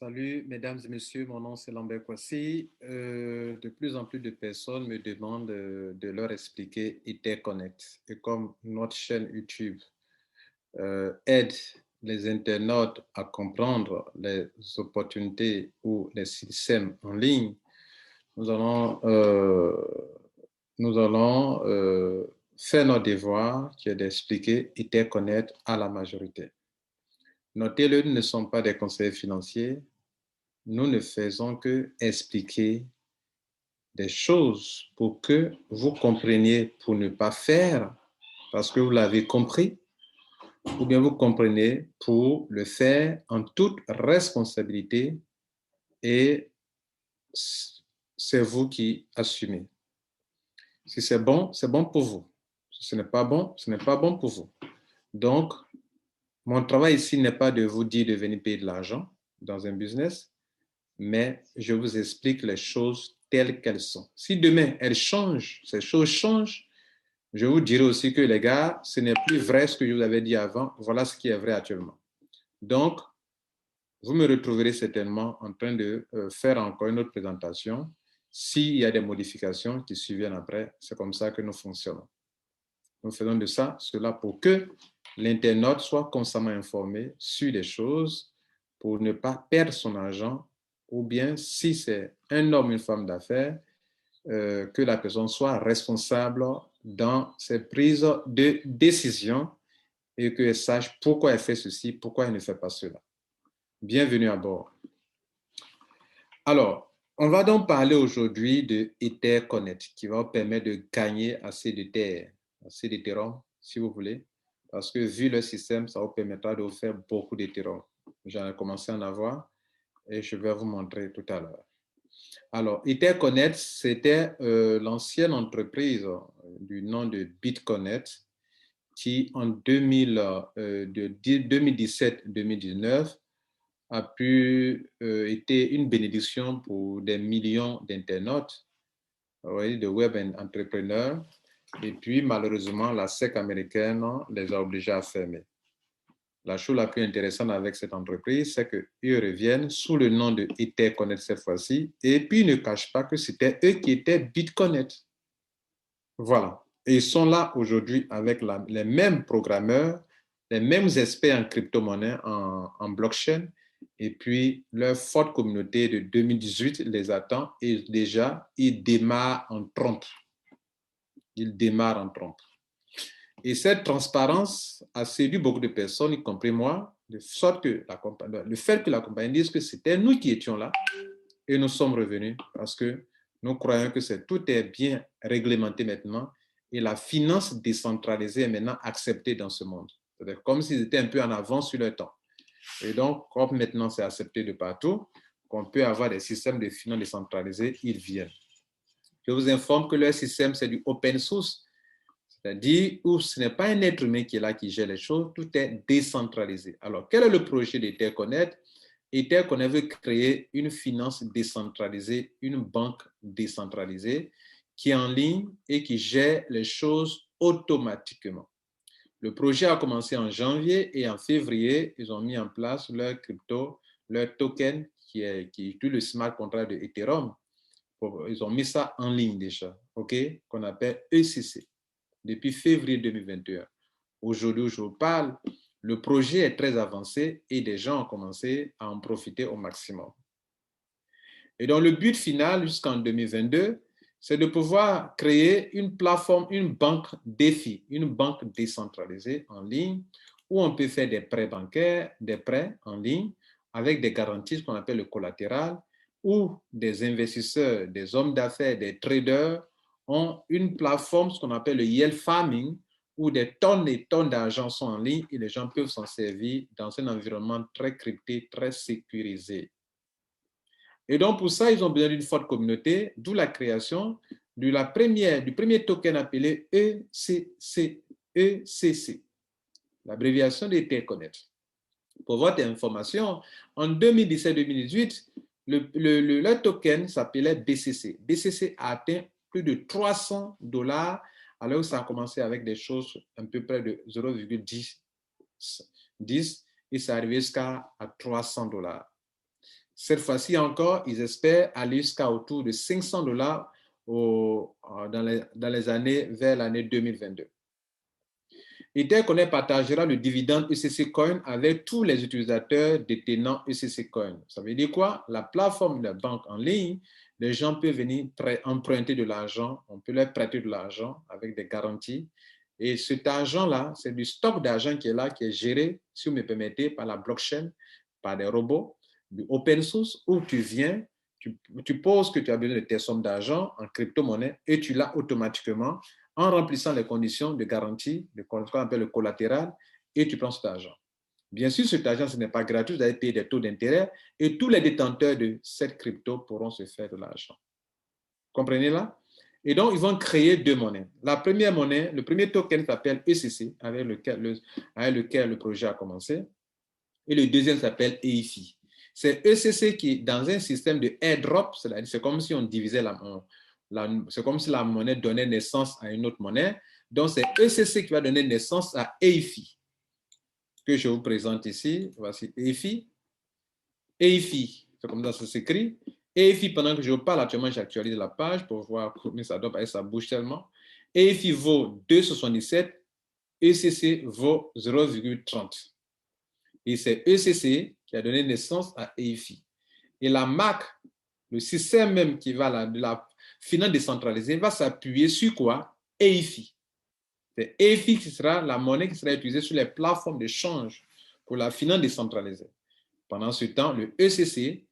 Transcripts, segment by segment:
Salut, mesdames et messieurs, mon nom c'est Lambert Kwasi. De plus en plus de personnes me demandent de leur expliquer Interconnect. Et comme notre chaîne YouTube aide les internautes à comprendre les opportunités ou les systèmes en ligne, nous allons, euh, nous allons faire notre devoir qui est d'expliquer Interconnect à la majorité. Notez-le, nous ne sommes pas des conseillers financiers. Nous ne faisons que expliquer des choses pour que vous compreniez pour ne pas faire parce que vous l'avez compris, ou bien vous comprenez pour le faire en toute responsabilité et c'est vous qui assumez. Si c'est bon pour vous. Si ce n'est pas bon, ce n'est pas bon pour vous. Donc, mon travail ici n'est pas de vous dire de venir payer de l'argent dans un business, mais je vous explique les choses telles qu'elles sont. Si demain elles changent, ces choses changent, je vous dirai aussi que les gars, ce n'est plus vrai ce que je vous avais dit avant, voilà ce qui est vrai actuellement. Donc, vous me retrouverez certainement en train de faire encore une autre présentation. S'il y a des modifications qui surviennent après, c'est comme ça que nous fonctionnons. Nous faisons de ça, cela pour que l'internaute soit constamment informé sur des choses pour ne pas perdre son argent ou bien si c'est un homme, une femme d'affaires, que la personne soit responsable dans ses prises de décision et qu'elle sache pourquoi elle fait ceci, pourquoi elle ne fait pas cela. Bienvenue à bord. Alors, on va donc parler aujourd'hui de Etherconnect qui va vous permettre de gagner assez de terre, assez d'Ethereum, si vous voulez, parce que vu le système, ça vous permettra de vous faire beaucoup d'Ethereum. J'en ai commencé à en avoir et je vais vous montrer tout à l'heure. Alors, Etherconnect, c'était l'ancienne entreprise du nom de Bitconnect qui, en 2017-2019, a pu être une bénédiction pour des millions d'internautes, de web entrepreneurs. Et puis, malheureusement, la SEC américaine les a obligés à fermer. La chose la plus intéressante avec cette entreprise, c'est qu'ils reviennent sous le nom de Etherconnect cette fois-ci, et puis ils ne cachent pas que c'était eux qui étaient Bitconnect. Voilà. Et ils sont là aujourd'hui avec les mêmes programmeurs, les mêmes experts en crypto-monnaie, en blockchain, et puis leur forte communauté de 2018 les attend et déjà, ils démarrent en trompe. Ils démarrent en trompe. Et cette transparence a séduit beaucoup de personnes, y compris moi, de sorte que le fait que la compagnie dise que c'était nous qui étions là et nous sommes revenus parce que nous croyons que tout est bien réglementé maintenant et la finance décentralisée est maintenant acceptée dans ce monde. C'est-à-dire comme s'ils étaient un peu en avance sur leur temps. Et donc, comme maintenant c'est accepté de partout, qu'on peut avoir des systèmes de finance décentralisés, ils viennent. Je vous informe que leur système, c'est du open source. C'est-à-dire où ce n'est pas un être humain qui est là, qui gère les choses, tout est décentralisé. Alors, quel est le projet d'Etherconnect? Etherconnect veut créer une finance décentralisée, une banque décentralisée qui est en ligne et qui gère les choses automatiquement. Le projet a commencé en janvier et en février, ils ont mis en place leur crypto, leur token qui est tout le smart contract de Ethereum. Ils ont mis ça en ligne déjà, OK, qu'on appelle ECC depuis février 2021. Aujourd'hui où je vous parle, le projet est très avancé et des gens ont commencé à en profiter au maximum. Et donc, le but final jusqu'en 2022, c'est de pouvoir créer une plateforme, une banque DeFi, une banque décentralisée en ligne où on peut faire des prêts bancaires, des prêts en ligne avec des garanties, ce qu'on appelle le collatéral, où des investisseurs, des hommes d'affaires, des traders ont une plateforme, ce qu'on appelle le yield farming, où des tonnes et tonnes d'argent sont en ligne et les gens peuvent s'en servir dans un environnement très crypté, très sécurisé. Et donc, pour ça, ils ont besoin d'une forte communauté, d'où la création du premier token appelé ECC, l'abréviation d'Etherconnect. Pour votre information, en 2017-2018, le token s'appelait BCC. BCC a atteint plus de $300, alors que ça a commencé avec des choses un peu près de 0,10 et ça arrivé jusqu'à $300. Cette fois-ci encore, ils espèrent aller jusqu'à autour de 500 $ dans les années vers l'année 2022. Etherconnect partagera le dividende ECC Coin avec tous les utilisateurs détenant ECC Coin. Ça veut dire quoi? La plateforme de la banque en ligne, les gens peuvent venir emprunter de l'argent, on peut leur prêter de l'argent avec des garanties. Et cet argent-là, c'est du stock d'argent qui est là, qui est géré, si vous me permettez, par la blockchain, par des robots, du open source, où tu viens, tu poses que tu as besoin de tes sommes d'argent en crypto-monnaie et tu l'as automatiquement en remplissant les conditions de garantie, ce qu'on appelle le collatéral, et tu prends cet argent. Bien sûr, cet argent, ce n'est pas gratuit, vous allez payer des taux d'intérêt et tous les détenteurs de cette crypto pourront se faire de l'argent. Comprenez là? Et donc, ils vont créer deux monnaies. La première monnaie, le premier token s'appelle ECC, avec lequel le projet a commencé. Et le deuxième s'appelle EIFI. C'est ECC qui est dans un système de airdrop, c'est comme si on divisait c'est comme si la monnaie donnait naissance à une autre monnaie. Donc, c'est ECC qui va donner naissance à EIFI, que je vous présente ici. Voici EIFI. EIFI, c'est comme ça que ça s'écrit. EIFI, pendant que je vous parle, actuellement, j'actualise la page pour voir combien ça doit, ça bouge tellement. EIFI vaut 2,77, ECC vaut 0,30. Et c'est ECC qui a donné naissance à EIFI. Et la marque, le système même qui va de la finance décentralisée, va s'appuyer sur quoi? EIFI. C'est EIFI qui sera la monnaie qui sera utilisée sur les plateformes d'échange pour la finance décentralisée. Pendant ce temps, le ECC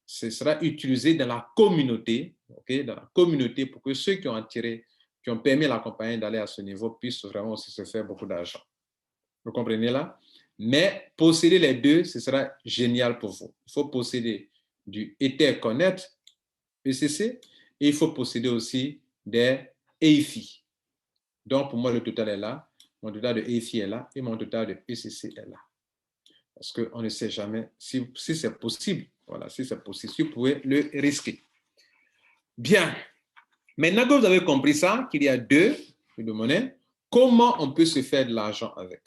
sera utilisé dans la communauté, dans la communauté pour que ceux qui ont permis à la compagnie d'aller à ce niveau puissent vraiment aussi se faire beaucoup d'argent. Vous comprenez là? Mais posséder les deux, ce sera génial pour vous. Il faut posséder du Etherconnect, ECC, et il faut posséder aussi des EIFI. Donc, pour moi, le total est là. Mon total de EIFI est là et mon total de ECC est là. Parce qu'on ne sait jamais si c'est possible. Voilà, si c'est possible, si vous pouvez le risquer. Bien. Maintenant que vous avez compris ça, qu'il y a deux monnaies, comment on peut se faire de l'argent avec?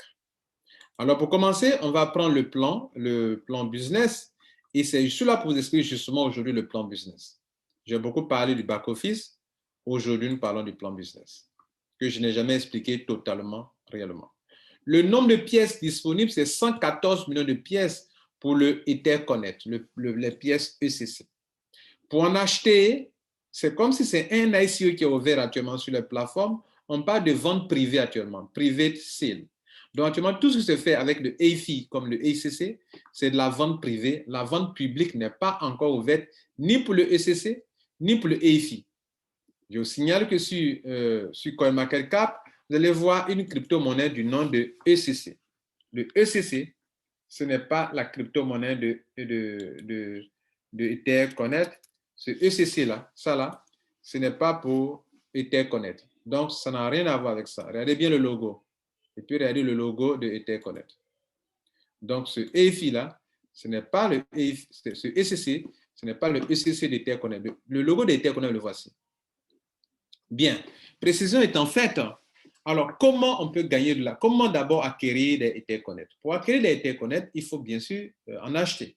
Alors, pour commencer, on va prendre le plan business. Et c'est là pour vous expliquer justement aujourd'hui le plan business. J'ai beaucoup parlé du back-office. Aujourd'hui, nous parlons du plan business, que je n'ai jamais expliqué totalement, réellement. Le nombre de pièces disponibles, c'est 114 millions de pièces pour le Etherconnect, les pièces ECC. Pour en acheter, c'est comme si c'est un ICO qui est ouvert actuellement sur les plateformes. On parle de vente privée actuellement, private sale. Donc, actuellement, tout ce qui se fait avec le EIFI comme le ECC, c'est de la vente privée. La vente publique n'est pas encore ouverte ni pour le ECC, ni pour le EIFI. Je vous signale que sur CoinMarketCap, vous allez voir une crypto-monnaie du nom de ECC. Le ECC, ce n'est pas la crypto-monnaie de Etherconnect. Ce ECC-là, ça là, ce n'est pas pour Etherconnect. Donc, ça n'a rien à voir avec ça. Regardez bien le logo. Et puis, regardez le logo de Etherconnect. Donc, ce EIFI-là, ce n'est pas le EIFI, ce ECC, ce n'est pas le ECC d'Etherconnect. Le logo d'Etherconnect, le voici. Bien. Précision étant faite, alors, comment on peut gagner de là? Comment d'abord acquérir des Etherconnect? Pour acquérir des Etherconnect, il faut bien sûr en acheter.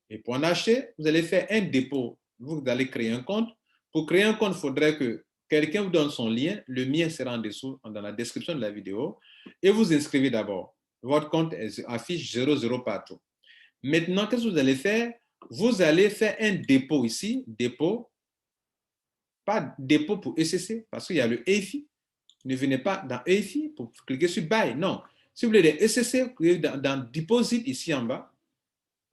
Et pour en acheter, vous allez faire un dépôt. Vous allez créer un compte. Pour créer un compte, il faudrait que quelqu'un vous donne son lien. Le mien sera en dessous, dans la description de la vidéo. Et vous inscrivez d'abord. Votre compte affiche 00 partout. Maintenant, qu'est-ce que vous allez faire? Vous allez faire un dépôt ici. Dépôt. Pas dépôt pour ECC, parce qu'il y a le EIFI. Ne venez pas dans EIFI pour cliquer sur Buy. Non. Si vous voulez des ECC, vous cliquez dans Deposit ici en bas.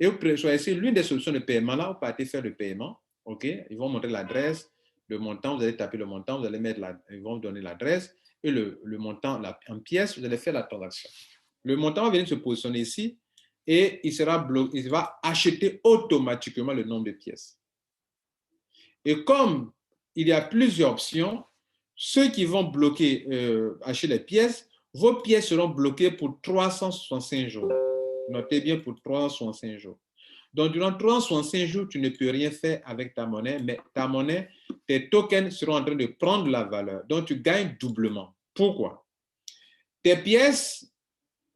Et vous choisissez l'une des solutions de paiement. Là, vous partez faire le paiement. OK? Ils vont montrer l'adresse, le montant. Vous allez taper le montant. Vous allez mettre ils vont vous donner l'adresse. Et le montant en pièces, vous allez faire la transaction. Le montant va venir se positionner ici. Et il sera bloqué. Il va acheter automatiquement le nombre de pièces. Et comme il y a plusieurs options, ceux qui vont bloquer, acheter les pièces, vos pièces seront bloquées pour 365 jours. Notez bien, pour 365 jours. Donc, durant 365 jours, tu ne peux rien faire avec ta monnaie, mais ta monnaie, tes tokens seront en train de prendre la valeur. Donc, tu gagnes doublement. Pourquoi? Tes pièces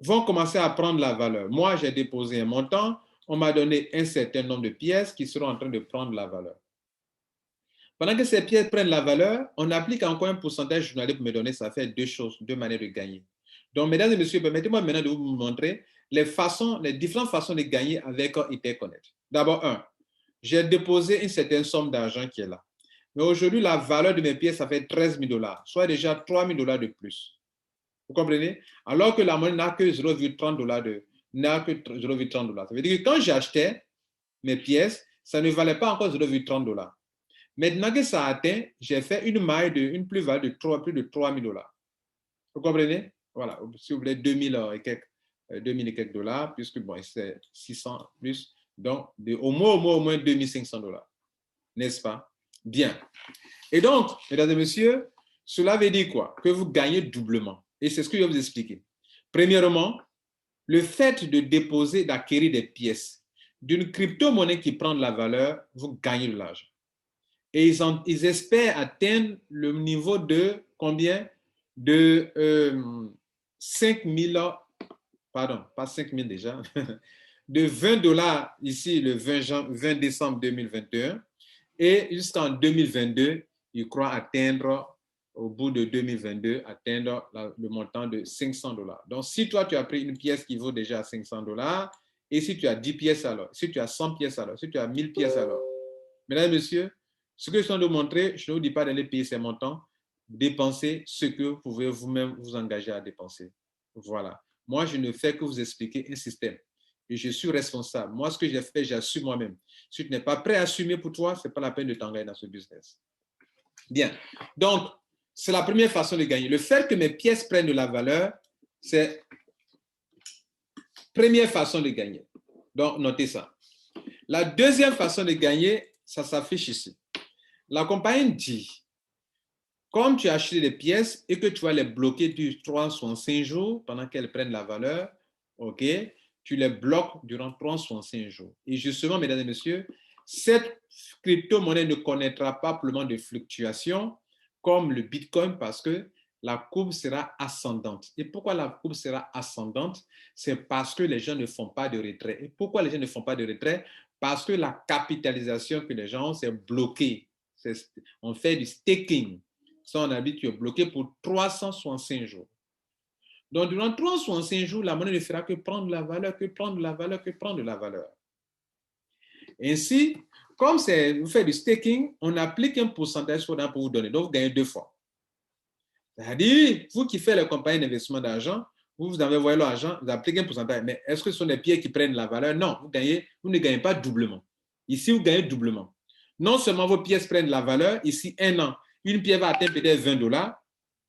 vont commencer à prendre la valeur. Moi, j'ai déposé un montant. on m'a donné un certain nombre de pièces qui seront en train de prendre la valeur. Pendant que ces pièces prennent la valeur, on applique encore un pourcentage journalier pour me donner, ça fait deux choses, deux manières de gagner. Donc, mesdames et messieurs, permettez-moi maintenant de vous montrer les différentes façons de gagner avec Interconnect. D'abord, j'ai déposé une certaine somme d'argent qui est là. Mais aujourd'hui, la valeur de mes pièces, ça fait 13 000 $, soit déjà 3 000 $ de plus. Vous comprenez? Alors que la monnaie n'a que 0,30 $. N'a que 0,30 $. Ça veut dire que quand j'achetais mes pièces, ça ne valait pas encore 0,30 $. Maintenant que ça a atteint, j'ai fait une plus-value de plus de 3 000 $. Vous comprenez? Voilà, si vous voulez 2000 et quelques dollars, puisque bon, c'est 600 plus, donc au moins 2500 $. N'est-ce pas? Bien. Et donc, mesdames et messieurs, cela veut dire quoi? Que vous gagnez doublement. Et c'est ce que je vais vous expliquer. Premièrement, le fait de déposer, d'acquérir des pièces d'une crypto-monnaie qui prend de la valeur, vous gagnez de l'argent. Et ils espèrent atteindre le niveau de combien? De 5 000, pardon, pas 5 000 déjà, de 20 $ ici le 20 décembre 2021 et jusqu'en 2022, ils croient atteindre, au bout de 2022, atteindre le montant de 500 $. Donc, si toi, tu as pris une pièce qui vaut déjà 500 $, et si tu as 10 pièces alors, si tu as 100 pièces alors, si tu as 1000 pièces alors, mesdames et messieurs, ce que je suis en train de montrer, je ne vous dis pas d'aller payer ces montants, dépensez ce que vous pouvez vous-même vous engager à dépenser. Voilà. Moi, je ne fais que vous expliquer un système. Et je suis responsable. Moi, ce que j'ai fait, j'assume moi-même. Si tu n'es pas prêt à assumer pour toi, ce n'est pas la peine de t'engager dans ce business. Bien. Donc, c'est la première façon de gagner. Le fait que mes pièces prennent de la valeur, c'est la première façon de gagner. Donc, notez ça. La deuxième façon de gagner, ça s'affiche ici. La compagnie dit, comme tu as acheté des pièces et que tu vas les bloquer du 365 jours pendant qu'elles prennent la valeur, ok, tu les bloques durant 365 jours. Et justement, mesdames et messieurs, cette crypto-monnaie ne connaîtra pas probablement de fluctuations comme le Bitcoin parce que la courbe sera ascendante. Et pourquoi la courbe sera ascendante? C'est parce que les gens ne font pas de retrait. Et pourquoi les gens ne font pas de retrait? Parce que la capitalisation que les gens ont, c'est bloqué. On fait du staking. Ça, on a dit que tu es bloqué pour 365 jours. Donc, durant 365 jours, la monnaie ne fera que prendre la valeur, que prendre la valeur, que prendre la valeur. Ainsi, comme vous faites du staking, on applique un pourcentage pour vous donner. Donc, vous gagnez deux fois. C'est-à-dire, vous qui faites les compagnies d'investissement d'argent, vous avez envoyé l'argent, vous appliquez un pourcentage. Mais est-ce que ce sont des pieds qui prennent la valeur? Non, vous ne gagnez pas doublement. Ici, vous gagnez doublement. Non seulement vos pièces prennent la valeur, ici, un an, une pièce va atteindre peut-être 20 $,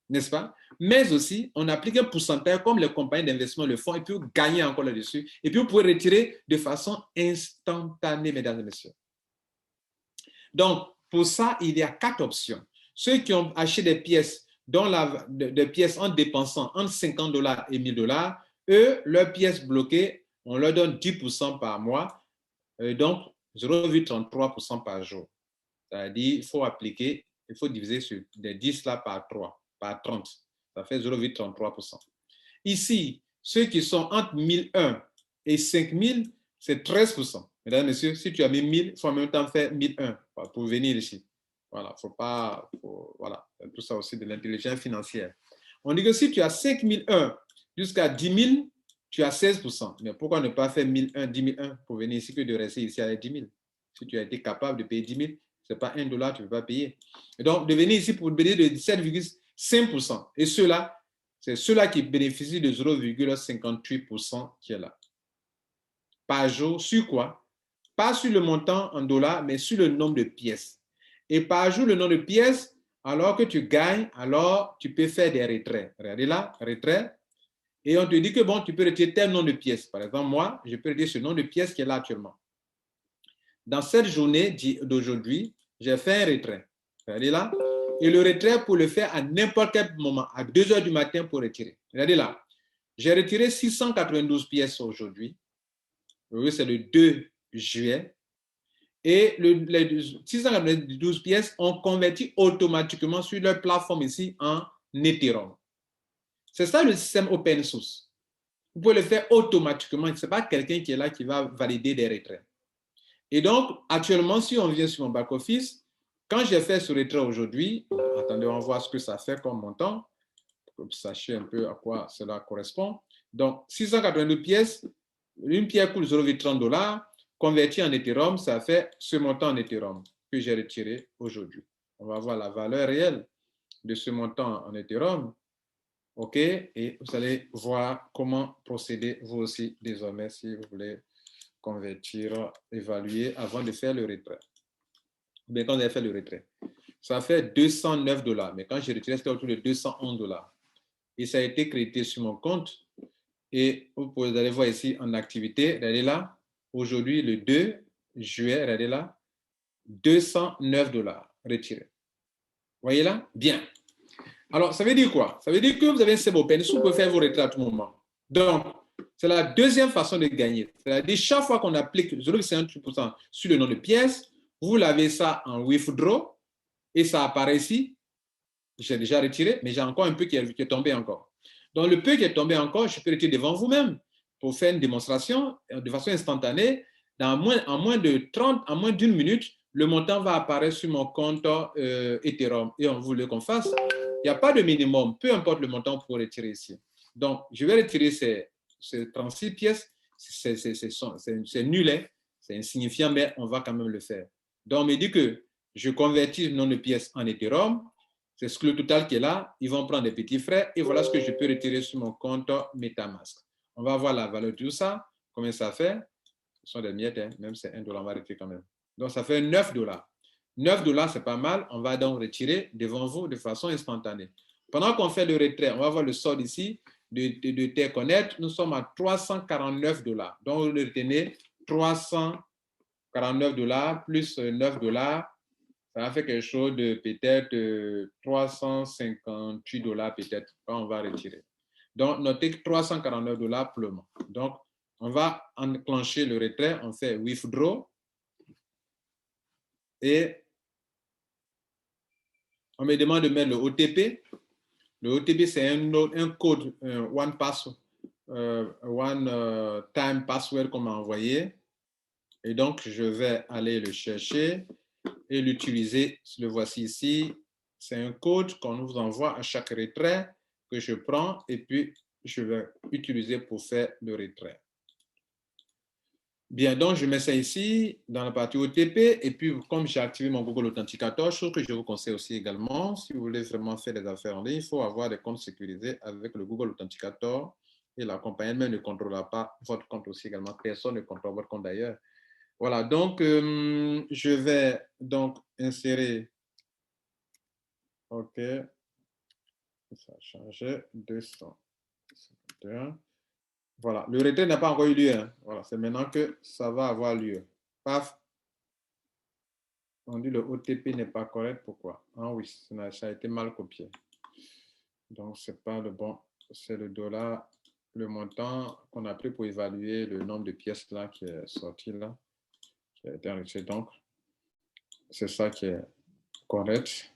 n'est-ce pas? Mais aussi, on applique un pourcentage comme les compagnies d'investissement le font et puis vous gagnez encore là-dessus. Et puis, vous pouvez retirer de façon instantanée, mesdames et messieurs. Donc, pour ça, il y a 4 options. Ceux qui ont acheté des pièces, des pièces en dépensant entre 50 $ et 1000 $, eux, leurs pièces bloquées, on leur donne 10% par mois, donc 0,33% par jour. C'est-à-dire, il faut diviser sur les 10 là par 3, par 30. Ça fait 0,33%. Ici, ceux qui sont entre 1001 et 5000, c'est 13%. Mesdames et messieurs, si tu as mis 1000, il faut en même temps faire 1001 pour venir ici. Voilà, voilà, tout ça aussi de l'intelligence financière. On dit que si tu as 5001 jusqu'à 10 000, tu as 16%. Mais pourquoi ne pas faire 1001, 10 001 pour venir ici que de rester ici avec 10 000? Si tu as été capable de payer 10 000, ce n'est pas $1, tu ne peux pas payer. Et donc, de venir ici pour bénéficier de 17,5%. Et c'est ceux-là qui bénéficient de 0,58% qui est là. Par jour, sur quoi? Pas sur le montant en dollars, mais sur le nombre de pièces. Et par jour, le nombre de pièces, alors que tu gagnes, alors tu peux faire des retraits. Regardez là, retrait. Et on te dit que bon, tu peux retirer tel nombre de pièces. Par exemple, moi, je peux retirer ce nombre de pièces qui est là actuellement. Dans cette journée d'aujourd'hui, j'ai fait un retrait. Regardez là. Et le retrait, pour le faire à n'importe quel moment, à 2 heures du matin pour retirer. Regardez là. J'ai retiré 692 pièces aujourd'hui. Oui, c'est le 2 juillet. Et les 692 pièces ont converti automatiquement sur leur plateforme ici en Ethereum. C'est ça le système open source. vous pouvez le faire automatiquement. Ce n'est pas quelqu'un qui est là qui va valider des retraits. Et donc, actuellement, si on vient sur mon back-office, quand j'ai fait ce retrait aujourd'hui, attendez, on va voir ce que ça fait comme montant, pour que vous sachiez un peu à quoi cela correspond. Donc, 682 pièces, une pièce coûte 0,30 $, converti en Ethereum, ça fait ce montant en Ethereum que j'ai retiré aujourd'hui. On va voir la valeur réelle de ce montant en Ethereum. OK? Et vous allez voir comment procéder vous aussi désormais si vous voulez convertir, évaluer avant de faire le retrait. Bien, quand vous avez fait le retrait, ça fait 209 $. Mais quand j'ai retiré, c'était autour de 211 $. Et ça a été crédité sur mon compte. Et vous pouvez aller voir ici en activité. Regardez là. Aujourd'hui, le 2 juillet, regardez là. 209 $ retirés. Voyez là? Bien. Alors, ça veut dire quoi? Ça veut dire que vous avez un CEBOPEN, vous pouvez faire vos retraits à tout moment. Donc, c'est la deuxième façon de gagner. C'est-à-dire, chaque fois qu'on applique 0,58% sur le nom de pièce, vous l'avez ça en withdraw et ça apparaît ici. J'ai déjà retiré, mais j'ai encore un peu qui est tombé encore. Donc, le peu qui est tombé encore, je peux retirer devant vous-même pour faire une démonstration de façon instantanée. En moins de 30, en moins d'une minute, le montant va apparaître sur mon compte Ethereum. Et on voulait qu'on fasse. Il n'y a pas de minimum, peu importe le montant pour retirer ici. Donc, je vais retirer ces 36 pièces. C'est nul, hein? C'est insignifiant, mais on va quand même le faire. Donc, on me dit que je convertis le nom de pièce en Ethereum. C'est le total qui est là. Ils vont prendre des petits frais et voilà ce que je peux retirer sur mon compte MetaMask. On va voir la valeur de tout ça. Combien ça fait? Ce sont des miettes, hein? Même c'est 1 $, on va retirer quand même. Donc, ça fait 9 $. 9 $, c'est pas mal. On va donc retirer devant vous de façon instantanée. Pendant qu'on fait le retrait, on va voir le solde ici de Terconnect. Nous sommes à 349 $. Donc, vous retenez 349 $ plus 9 $. Ça va faire quelque chose de peut-être 358 $ peut-être quand on va retirer. Donc, notez que 349 $ pour le moment. Donc, on va enclencher le retrait. On fait withdraw. Et on me demande de mettre le OTP. Le OTP, c'est un code, one time password qu'on m'a envoyé. Et donc, je vais aller le chercher et l'utiliser. Le voici ici. C'est un code qu'on nous envoie à chaque retrait que je prends et puis je vais utiliser pour faire le retrait. Bien, donc je mets ça ici dans la partie OTP et puis comme j'ai activé mon Google Authenticator, chose que je vous conseille aussi également, si vous voulez vraiment faire des affaires en ligne, il faut avoir des comptes sécurisés avec le Google Authenticator et la compagnie même ne contrôlera pas votre compte aussi également. Personne ne contrôle votre compte d'ailleurs. Voilà, donc je vais donc insérer, OK, ça a changé, 251. Voilà, le retrait n'a pas encore eu lieu. Hein. Voilà, c'est maintenant que ça va avoir lieu. Paf. On dit le OTP n'est pas correct. Pourquoi? Ah oui, ça a été mal copié. Donc, ce n'est pas le bon. C'est le dollar, le montant qu'on a pris pour évaluer le nombre de pièces là qui est sorti là, qui a été enregistré. Donc, c'est ça qui est correct.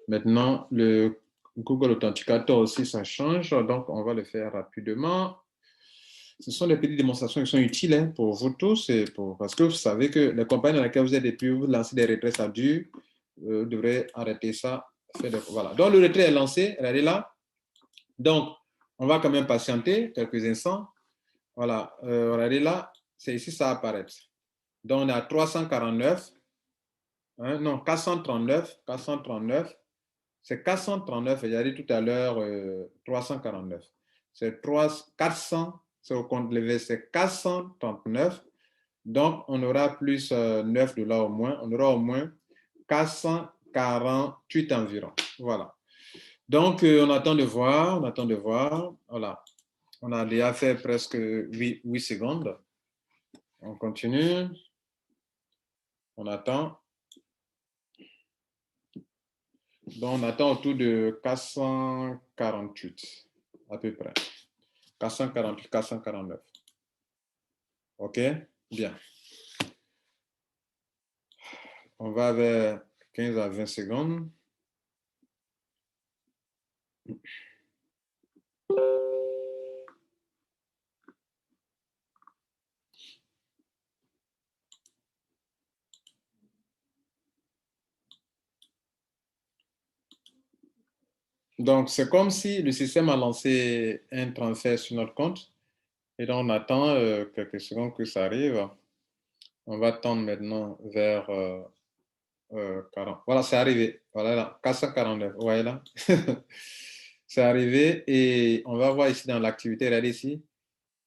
Maintenant, le Google Authenticator aussi, ça change. Donc, on va le faire rapidement. Ce sont des petites démonstrations qui sont utiles hein, pour vous tous et parce que vous savez que les compagnies dans lesquelles vous êtes depuis, vous lancez des retraits, ça dure. Vous devrez arrêter ça. Voilà. Donc, le retrait est lancé. Regardez là. Donc, on va quand même patienter quelques instants. Voilà. Regardez là. C'est ici, ça apparaît. Donc, on est à 349. Hein, non, 439. 439. C'est 439. J'ai dit tout à l'heure 349. C'est 400. C'est au compte levé, c'est 439. Donc, on aura plus 9 $ au moins. On aura au moins 448 environ. Voilà. Donc, on attend de voir. On attend de voir. Voilà. On a déjà fait presque 8 secondes. On continue. On attend. Donc, on attend autour de 448 à peu près. 448, 449. OK? Bien. On va vers 15 à 20 secondes. Donc, c'est comme si le système a lancé un transfert sur notre compte et donc on attend quelques secondes que ça arrive. On va tendre maintenant vers 40. Voilà, c'est arrivé. Voilà, là, 449. Voilà. C'est arrivé et on va voir ici dans l'activité, regardez ici,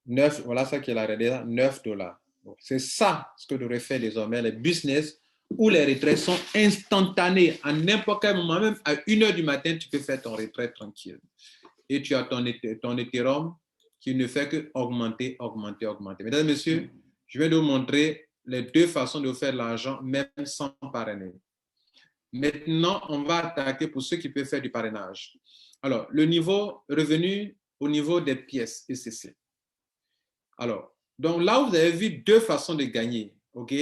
9, voilà ça qui est la là, 9 dollars. C'est ça ce que devraient faire désormais les business où les retraits sont instantanés. À n'importe quel moment, même à 1 heure du matin, tu peux faire ton retrait tranquille. Et tu as ton Ethereum qui ne fait que augmenter, augmenter, augmenter. Mesdames et messieurs, je vais vous montrer les deux façons de faire de l'argent, même sans parrainer. Maintenant, on va attaquer pour ceux qui peuvent faire du parrainage. Alors, le niveau revenu au niveau des pièces ECC. Alors, donc là, vous avez vu deux façons de gagner. OK?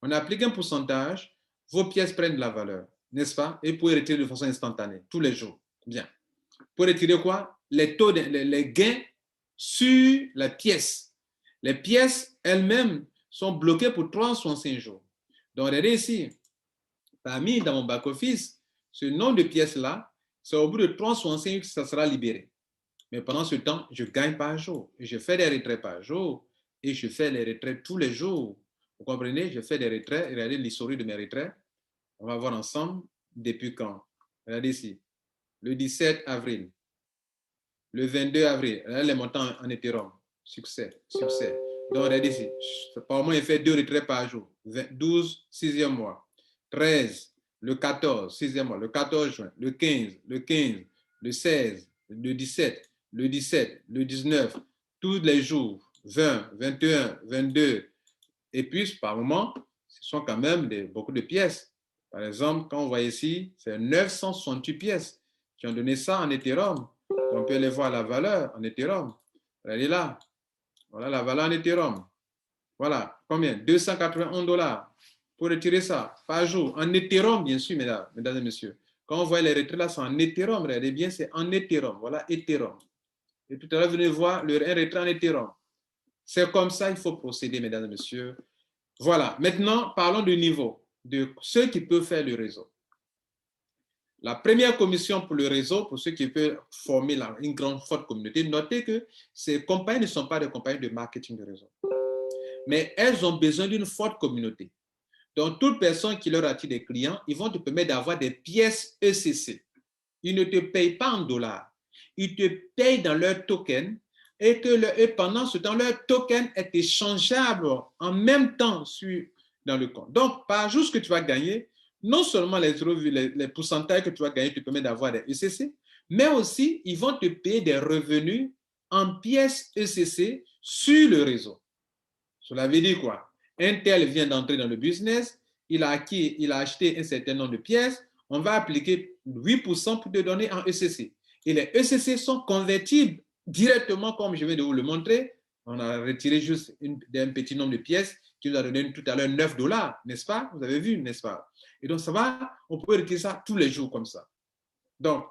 On applique un pourcentage, vos pièces prennent de la valeur, n'est-ce pas? Et vous pouvez retirer de façon instantanée, tous les jours. Bien. Pour retirer quoi? Les taux, les gains sur la pièce. Les pièces elles-mêmes sont bloquées pour 365 jours. Donc, regardez ici, parmi dans mon back-office, ce nombre de pièces-là, c'est au bout de 365 jours que ça sera libéré. Mais pendant ce temps, je gagne par jour. Je fais des retraits par jour et je fais les retraits tous les jours. Vous comprenez? Je fais des retraits. Regardez l'historique de mes retraits. On va voir ensemble depuis quand. Regardez ici. Le 17 avril, le 22 avril, là, les montants en Ethereum. Succès, succès. Donc, regardez ici. Par moment, il fait 2 retraits par jour. 12, 6e mois. 13, le 14, 6e mois. Le 14 juin, le 15, le 16, le 17, le 17, le 19, tous les jours. 20, 21, 22. Et puis, par moment, ce sont quand même beaucoup de pièces. Par exemple, quand on voit ici, c'est 968 pièces qui ont donné ça en Ethereum. On peut aller voir la valeur en Ethereum. Elle est là. Voilà la valeur en Ethereum. Voilà. Combien? 281 dollars pour retirer ça par jour. En Ethereum, bien sûr, mesdames et messieurs. Quand on voit les retraits là, c'est en Ethereum. Regardez bien, c'est en Ethereum. Voilà, Ethereum. Et tout à l'heure, venez voir un retrait en Ethereum. C'est comme ça qu'il faut procéder, mesdames et messieurs. Voilà. Maintenant, parlons du niveau de ceux qui peuvent faire le réseau. La première commission pour le réseau, pour ceux qui peuvent former une grande forte communauté, notez que ces compagnies ne sont pas des compagnies de marketing de réseau, mais elles ont besoin d'une forte communauté. Donc, toute personne qui leur attire des clients, ils vont te permettre d'avoir des pièces ECC. Ils ne te payent pas en dollars, ils te payent dans leur token et pendant ce temps, leur token est échangeable en même temps dans le compte. Donc, par jour, ce que tu vas gagner, non seulement les pourcentages que tu vas gagner te permettent d'avoir des ECC, mais aussi, ils vont te payer des revenus en pièces ECC sur le réseau. Cela veut dire quoi? Un tel vient d'entrer dans le business, il a acheté un certain nombre de pièces, on va appliquer 8% pour te donner en ECC. Et les ECC sont convertibles directement, comme je viens de vous le montrer. On a retiré juste un petit nombre de pièces qui nous a donné tout à l'heure 9 dollars, n'est-ce pas? Vous avez vu, n'est-ce pas? Et donc, ça va, on peut retirer ça tous les jours comme ça. Donc,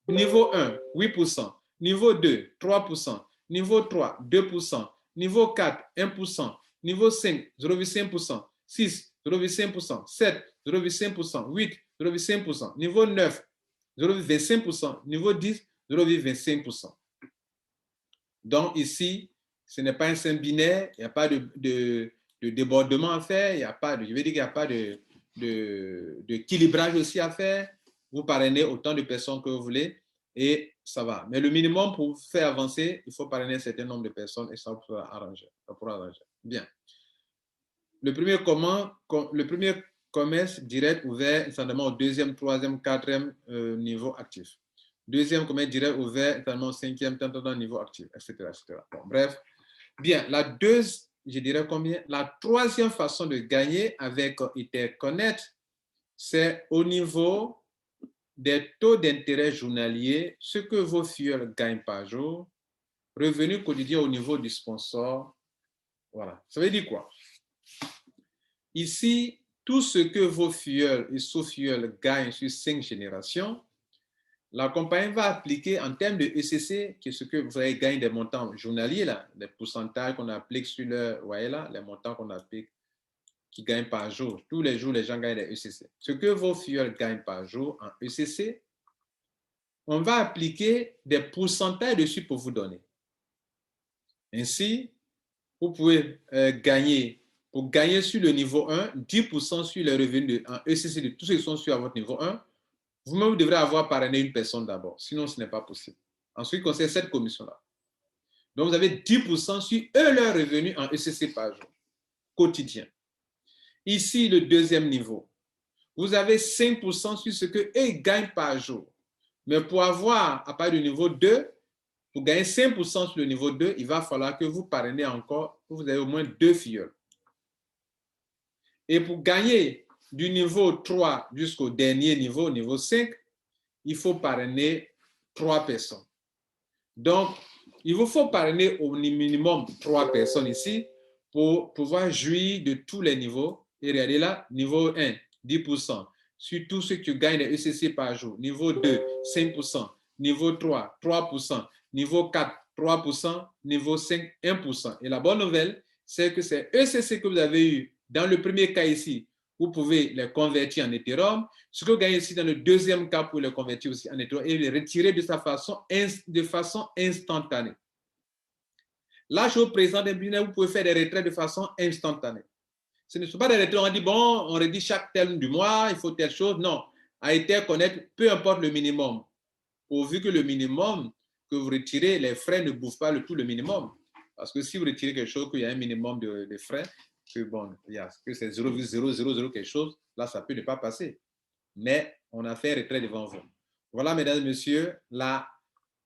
niveau 1, 8%. Niveau 2, 3%. Niveau 3, 2%. Niveau 4, 1%. Niveau 5, 0,5%. 6, 0,5%. 7, 0,5%. 8, 0,5%. Niveau 9, 0,25%. Niveau 10, 0,25%. Donc ici, ce n'est pas un simple binaire, il n'y a pas de débordement à faire, il n'y a pas de, je veux dire qu'il n'y a pas d'équilibrage aussi à faire. Vous parrainez autant de personnes que vous voulez et ça va. Mais le minimum pour faire avancer, il faut parrainer un certain nombre de personnes et ça pourra arranger. Ça pourra arranger. Bien. Le premier commerce direct ouvert essentiellement au deuxième, troisième, quatrième niveau actif. Deuxième commerce direct ouvert essentiellement au cinquième, niveau actif, etc. etc. Bon, bref. Bien, je dirais combien? La troisième façon de gagner avec Etherconnect, c'est au niveau des taux d'intérêt journaliers, ce que vos fuels gagnent par jour, revenu quotidien au niveau du sponsor. Voilà. Ça veut dire quoi? Ici, tout ce que vos fuels et sous-fuels gagnent sur 5 générations, la compagnie va appliquer en termes de ECC, qui est ce que vous allez gagner des montants journaliers, là, les pourcentages qu'on applique sur le, vous voyez là, les montants qu'on applique, qui gagnent par jour. Tous les jours, les gens gagnent des ECC. Ce que vos fuels gagnent par jour en ECC, on va appliquer des pourcentages dessus pour vous donner. Ainsi, vous pouvez gagner, pour gagner sur le niveau 1, 10% sur les revenus en ECC de tous ceux qui sont sur votre niveau 1. Vous-même, vous devrez avoir parrainé une personne d'abord, sinon ce n'est pas possible. En ce qui concerne cette commission-là. Donc, vous avez 10% sur eux, leurs revenus en ECC par jour, quotidien. Ici, le deuxième niveau, vous avez 5% sur ce qu'eux gagnent par jour. Mais pour avoir, à partir du niveau 2, pour gagner 5% sur le niveau 2, il va falloir que vous parrainez encore, que vous avez au moins 2 filleuls. Et pour gagner du niveau 3 jusqu'au dernier niveau, niveau 5, il faut parrainer 3 personnes. Donc, il vous faut parrainer au minimum 3 personnes ici pour pouvoir jouir de tous les niveaux. Et regardez là, niveau 1, 10%. Sur tout ce que tu gagnes les ECC par jour. Niveau 2, 5%. Niveau 3, 3%. Niveau 4, 3%. Niveau 5, 1%. Et la bonne nouvelle, c'est que ces ECC que vous avez eu dans le premier cas ici, vous pouvez les convertir en Ethereum. Ce que vous gagnez ici dans le deuxième cas, pour les convertir aussi en Ethereum et les retirer de façon instantanée. Là, je vous présente un business où vous pouvez faire des retraits de façon instantanée. Ce ne sont pas des retraits, on dit, bon, on redit chaque tel du mois, il faut telle chose. Non, à Etherconnect, peu importe le minimum, pourvu que le minimum que vous retirez, les frais ne bouffent pas tout le minimum. Parce que si vous retirez quelque chose, qu'il y a un minimum de frais, que bon, que c'est 0,000 quelque chose, là, ça peut ne pas passer. Mais on a fait un retrait devant vous. Voilà, mesdames et messieurs, la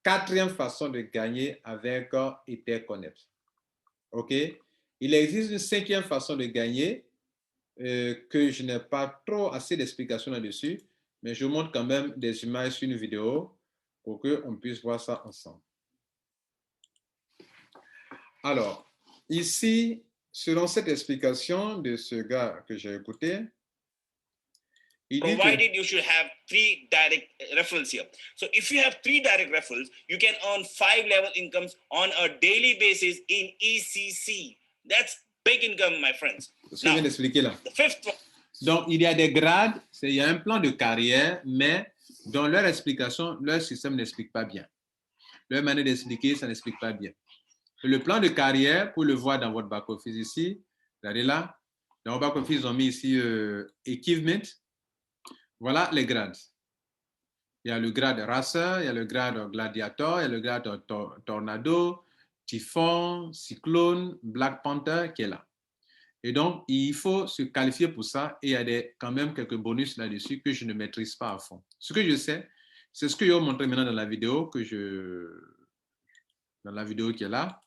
4e façon de gagner avec Etherconnect. OK? Il existe une 5e façon de gagner que je n'ai pas trop assez d'explications là-dessus, mais je vous montre quand même des images sur une vidéo pour qu'on puisse voir ça ensemble. Alors, ici, selon cette explication de ce gars que j'ai écouté, il dit provided you should have 3 direct referrals here. So if you have 3 direct referrals, you can earn 5 level incomes on a daily basis in ECC. That's big income, my friends. Ce que je viens d'expliquer là. The 5th one. Donc, il y a des grades, il y a un plan de carrière, mais dans leur explication, leur système n'explique pas bien. Leur manière d'expliquer, ça n'explique pas bien. Le plan de carrière, pour le voir dans votre back-office ici, regardez là, dans votre back-office, ils ont mis ici Achievement. Voilà les grades. Il y a le grade Racer, il y a le grade Gladiator, il y a le grade Tornado, Typhon, Cyclone, Black Panther qui est là. Et donc, il faut se qualifier pour ça et il y a quand même quelques bonus là-dessus que je ne maîtrise pas à fond. Ce que je sais, c'est ce que je vais vous montrer maintenant dans la vidéo dans la vidéo qui est là.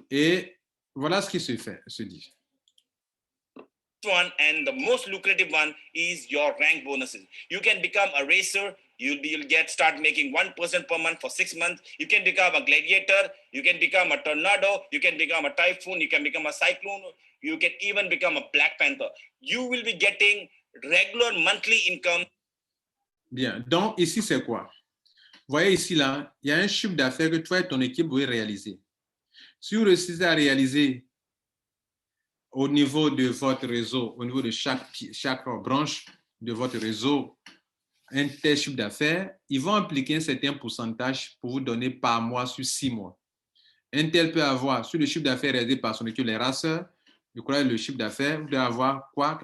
Et voilà ce qui se dit. One and the most lucrative one is your rank bonuses. You can become a racer. You'll start making 1% per month for 6 months. You can become a gladiator. You can become a tornado. You can become a typhoon. You can become a cyclone. You can even become a Black Panther. You will be getting regular monthly income. Bien. Donc, ici, c'est quoi? Vous voyez ici, là, il y a un chiffre d'affaires que toi et ton équipe vous réaliser. Si vous réussissez à réaliser au niveau de votre réseau, au niveau de chaque branche de votre réseau, un tel chiffre d'affaires, ils vont impliquer un certain pourcentage pour vous donner par mois sur 6 mois. Un tel peut avoir, sur le chiffre d'affaires réalisé par son équipe, les raceurs, je crois que le chiffre d'affaires, vous devez avoir quoi?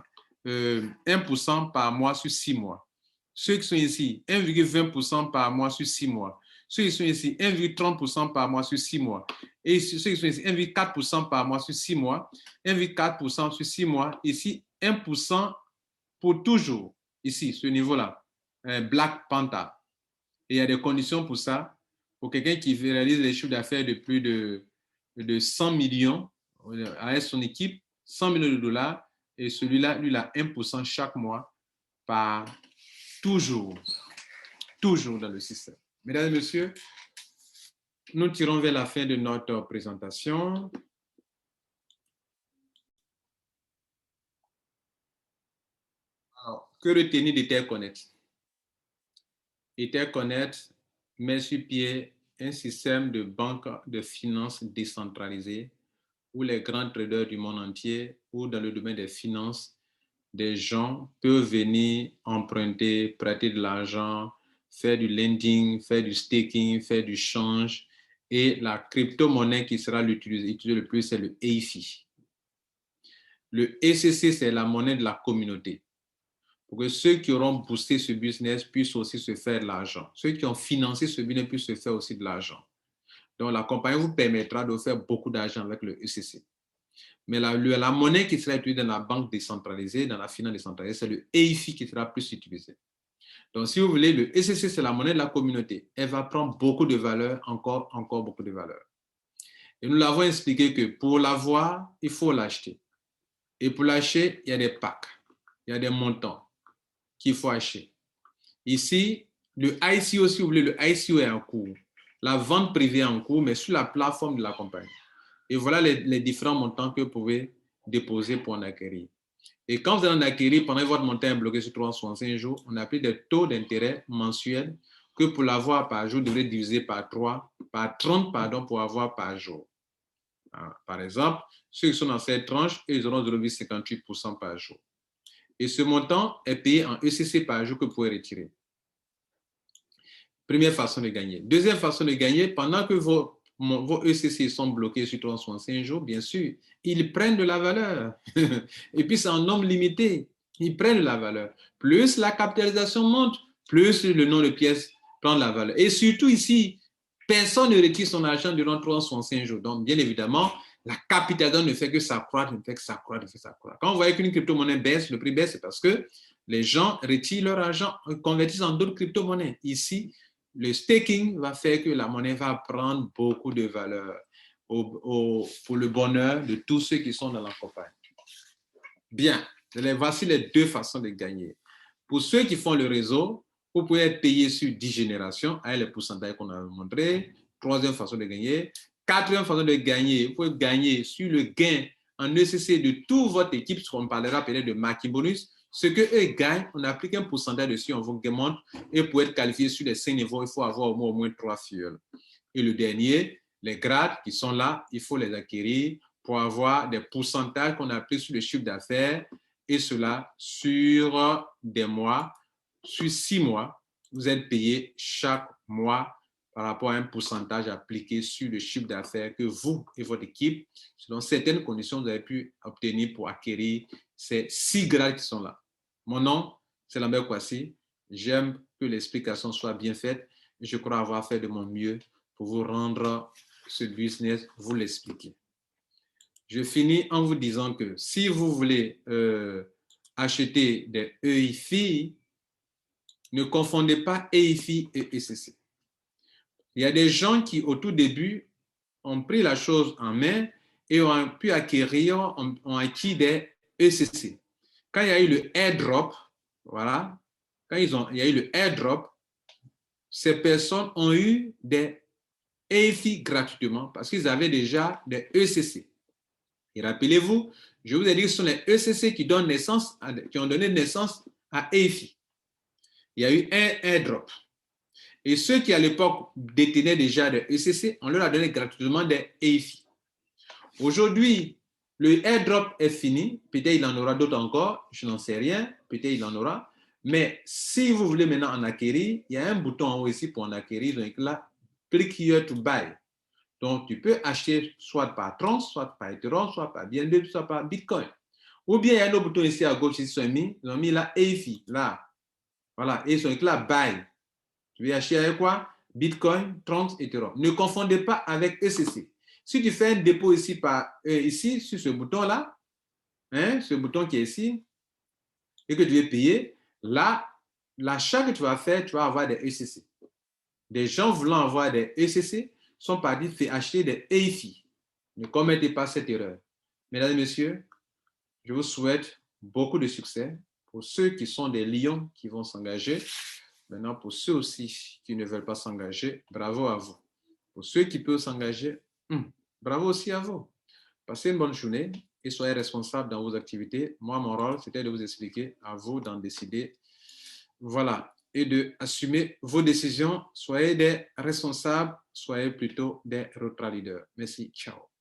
1% par mois sur 6 mois. Ceux qui sont ici, 1,20% par mois sur 6 mois. Ceux qui sont ici, 1,30% par mois sur 6 mois. Et ceux qui sont ici, 1,4% par mois sur 6 mois. 1,4% sur 6 mois. Ici, 1% pour toujours. Ici, ce niveau-là. Black Panther. Et il y a des conditions pour ça. Pour quelqu'un qui réalise les chiffres d'affaires de plus de 100 millions avec son équipe, 100 millions de dollars. Et celui-là, lui, il a 1% chaque mois par toujours dans le système. Mesdames et messieurs, nous tirons vers la fin de notre présentation. Alors, que retenir d'Etherconnect? Etherconnect met sur pied un système de banque de finances décentralisée où les grands traders du monde entier ou dans le domaine des finances, des gens peuvent venir emprunter, prêter de l'argent, faire du lending, faire du staking, faire du change. Et la crypto-monnaie qui sera utilisée le plus, c'est le EIFI. Le ECC, c'est la monnaie de la communauté. Pour que ceux qui auront boosté ce business puissent aussi se faire de l'argent. Ceux qui ont financé ce business puissent se faire aussi de l'argent. Donc, la compagnie vous permettra de faire beaucoup d'argent avec le ECC. Mais la monnaie qui sera utilisée dans la banque décentralisée, dans la finance décentralisée, c'est le EIFI qui sera plus utilisé. Donc, si vous voulez, le ECC, c'est la monnaie de la communauté. Elle va prendre beaucoup de valeur, encore beaucoup de valeur. Et nous l'avons expliqué que pour l'avoir, il faut l'acheter. Et pour l'acheter, il y a des packs, il y a des montants qu'il faut acheter. Ici, le ICO, si vous voulez, le ICO est en cours. La vente privée est en cours, mais sur la plateforme de la compagnie. Et voilà les différents montants que vous pouvez déposer pour en acquérir. Et quand vous allez en acquérir, pendant que votre montant est bloqué sur 365 jours, on applique des taux d'intérêt mensuels que pour l'avoir par jour, vous devrez diviser par 30 pour avoir par jour. Par exemple, ceux qui sont dans cette tranche, ils auront 0,58% par jour. Et ce montant est payé en ECC par jour que vous pouvez retirer. Première façon de gagner. Deuxième façon de gagner, pendant que vos ECC sont bloqués sur 365 jours, bien sûr, ils prennent de la valeur. Et puis, c'est en nombre limité. Ils prennent de la valeur. Plus la capitalisation monte, plus le nombre de pièces prend de la valeur. Et surtout ici, personne ne retire son argent durant 365 jours. Donc, bien évidemment, la capitalisation ne fait que s'accroître, ne fait que s'accroître, ne fait que s'accroître. Quand vous voyez qu'une crypto-monnaie baisse, le prix baisse, c'est parce que les gens retirent leur argent, convertissent en d'autres crypto-monnaies. Ici, le staking va faire que la monnaie va prendre beaucoup de valeur pour le bonheur de tous ceux qui sont dans la compagnie. Bien, voici les deux façons de gagner. Pour ceux qui font le réseau, vous pouvez être payé sur 10 générations, avec les pourcentages qu'on a montré. Troisième façon de gagner. Quatrième façon de gagner, vous pouvez gagner sur le gain en ECC de toute votre équipe, on parlera peut-être de marketing bonus. Ce qu'eux gagnent, on applique un pourcentage dessus, on vous demande, et pour être qualifié sur les 5 niveaux, il faut avoir au moins 3 fioles. Et le dernier, les grades qui sont là, il faut les acquérir pour avoir des pourcentages qu'on applique sur le chiffre d'affaires, et cela sur des mois, sur 6 mois, vous êtes payé chaque mois par rapport à un pourcentage appliqué sur le chiffre d'affaires que vous et votre équipe, selon certaines conditions, vous avez pu obtenir pour acquérir ces 6 grades qui sont là. Mon nom, c'est Lambert Kouassi. J'aime que l'explication soit bien faite et je crois avoir fait de mon mieux pour vous rendre ce business, vous l'expliquer. Je finis en vous disant que si vous voulez acheter des EIFI, ne confondez pas EIFI et ECC. Il y a des gens qui, au tout début, ont pris la chose en main et ont pu acquérir, ont acquis des ECC. Quand il y a eu le airdrop, voilà, quand il y a eu le airdrop, ces personnes ont eu des EIFI gratuitement parce qu'ils avaient déjà des ECC. Et rappelez-vous, je vous ai dit que ce sont les ECC qui ont donné naissance à EIFI. Il y a eu un airdrop. Et ceux qui, à l'époque, détenaient déjà des ECC, on leur a donné gratuitement des EIFI. Aujourd'hui, le airdrop est fini. Peut-être il en aura d'autres encore. Je n'en sais rien. Peut-être il en aura. Mais si vous voulez maintenant en acquérir, il y a un bouton en haut ici pour en acquérir. Donc là, click here to buy. Donc, tu peux acheter soit par Tron, soit par Ethereum, soit par BNB, soit par Bitcoin. Ou bien, il y a un autre bouton ici à gauche, ils ont mis là, EIFI, là. Voilà, et ils sont écrit là, buy. Tu veux acheter avec quoi? Bitcoin, Tron, Ethereum. Ne confondez pas avec ECC. Si tu fais un dépôt ici, ici sur ce bouton-là, hein, ce bouton qui est ici, et que tu veux payer, là, l'achat que tu vas faire, tu vas avoir des ECC. Des gens voulant avoir des ECC sont partis acheter des EIFI. Ne commettez pas cette erreur. Mesdames et messieurs, je vous souhaite beaucoup de succès pour ceux qui sont des lions qui vont s'engager. Maintenant, pour ceux aussi qui ne veulent pas s'engager, bravo à vous. Pour ceux qui peuvent s'engager, bravo aussi à vous. Passez une bonne journée et soyez responsables dans vos activités. Moi, mon rôle, c'était de vous expliquer, à vous d'en décider. Voilà. Et d'assumer vos décisions. Soyez des responsables, soyez plutôt des ultra leaders. Merci. Ciao.